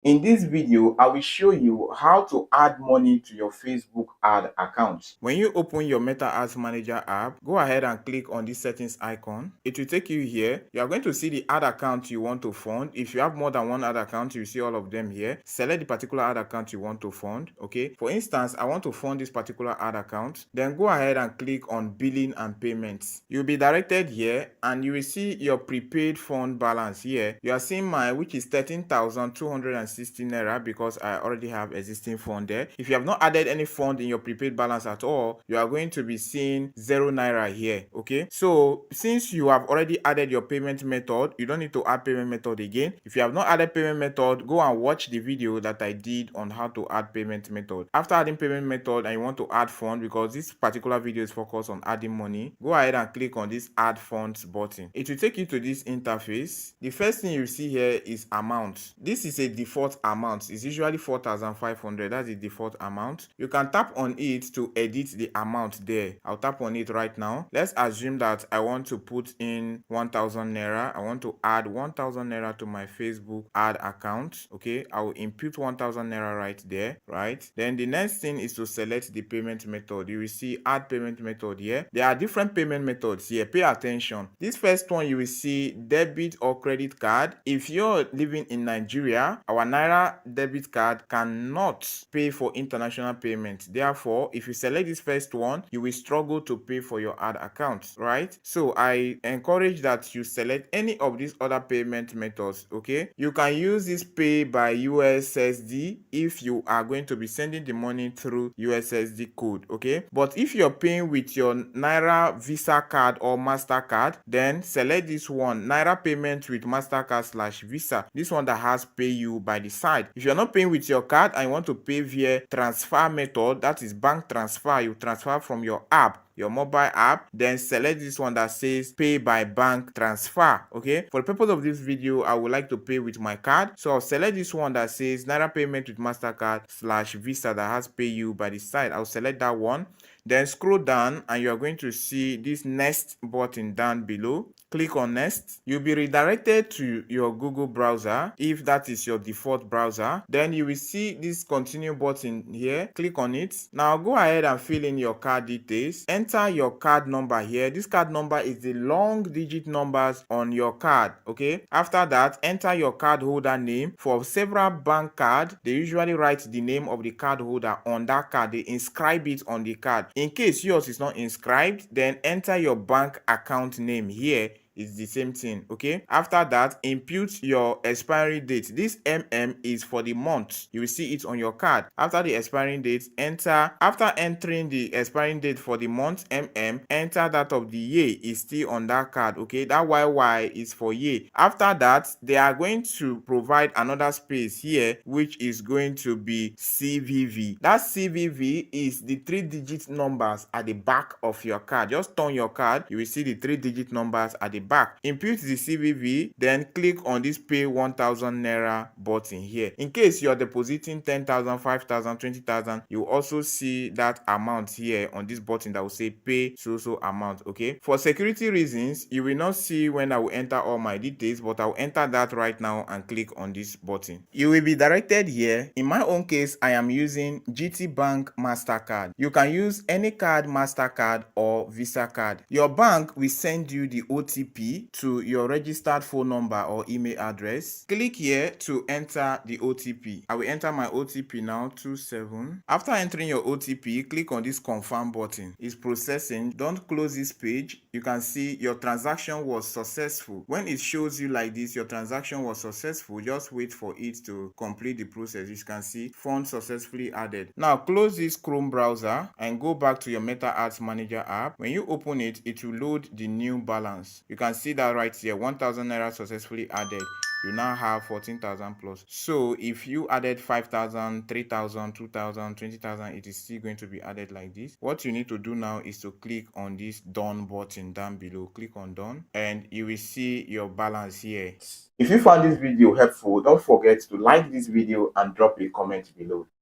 In this video, I will show you how to add money to your Facebook ad account. When you open your Meta Ads Manager app, go ahead and click on this settings icon. It will take you here. You are going to see the ad account you want to fund. If you have more than one ad account, you see all of them here. Select the particular ad account you want to fund. Okay. For instance, I want to fund this particular ad account. Then go ahead and click on billing and payments. You'll be directed here and you will see your prepaid fund balance here. You are seeing mine, which is 13,260 naira because I already have existing fund there. If you have not added any fund in your prepaid balance at all, you are going to be seeing 0 naira here. Okay, so since you have already added your payment method, you don't need to add payment method again. If you have not added payment method, go and watch the video that I did on how to add payment method. After adding payment method and you want to add fund, because this particular video is focused on adding money, go ahead and click on this add funds button. It will take you to this interface. The first thing you see here is amount. This is a default amount. It's usually 4,500. That's the default amount. You can tap on it to edit the amount there. I'll tap on it right now. Let's assume that I want to put in 1,000 naira. I want to add 1,000 naira to my Facebook ad account. Okay, I will input 1,000 naira right there, right? Then the next thing is to select the payment method. You will see add payment method here. There are different payment methods here. Pay attention. This first one you will see debit or credit card. If you're living in Nigeria, our Naira debit card cannot pay for international payments. Therefore, if you select this first one, you will struggle to pay for your ad account, right? So I encourage that you select any of these other payment methods. Okay, you can use this pay by USSD if you are going to be sending the money through USSD code. Okay, but if you're paying with your Naira Visa card or MasterCard, then select this one, Naira payment with MasterCard/Visa. This one that has pay you by the side. If you're not paying with your card and you want to pay via transfer method, that is bank transfer, you transfer from your app, your mobile app, then select this one that says pay by bank transfer. Okay, for the purpose of this video, I would like to pay with my card, so I'll select this one that says Naira payment with MasterCard/Visa that has pay you by the side. I'll select that one. Then scroll down and you are going to see this next button down below. Click on next. You'll be redirected to your Google browser if that is your default browser. Then you will see this continue button here. Click on it. Now go ahead and fill in your card details. Enter your card number here. This card number is the long digit numbers on your card. Okay, after that, enter your card holder name. For several bank cards, they usually write the name of the card holder on that card. They inscribe it on the card. In case yours is not inscribed, then enter your bank account name here. It's the same thing. Okay, after that, input your expiry date. This is for the month. You will see it on your card. After the expiring date, after entering the expiring date for the month enter that of the year is still on that card. Okay, that YY is for year. After that, they are going to provide another space here, which is going to be CVV. That CVV is the 3-digit numbers at the back of your card. Just turn your card, you will see the 3-digit numbers at the back. Input the CVV, then click on this pay 1,000 naira button here. In case you're depositing 10,000, 5,000, 20,000, you also see that amount here on this button that will say pay so amount. Okay, for security reasons, you will not see when I will enter all my details, but I'll enter that right now and click on this button. You will be directed here. In my own case, I am using GT Bank MasterCard. You can use any card, MasterCard or Visa card. Your bank will send you the OTP to your registered phone number or email address. Click here to enter the OTP. I will enter my OTP now, 27. After entering your OTP, click on this confirm button. It's processing. Don't close this page. You can see your transaction was successful. When it shows you like this, your transaction was successful, just wait for it to complete the process. You can see funds successfully added. Now close this Chrome browser and go back to your Meta Ads Manager app. When you open it, it will load the new balance. You can see that right here, 1,000 naira successfully added. You now have 14,000 plus. So if you added 5,000, 3,000, 2,000, 20,000, it is still going to be added like this. What you need to do now is to click on this done button down below. Click on done and you will see your balance here. If you found this video helpful, don't forget to like this video and drop a comment below.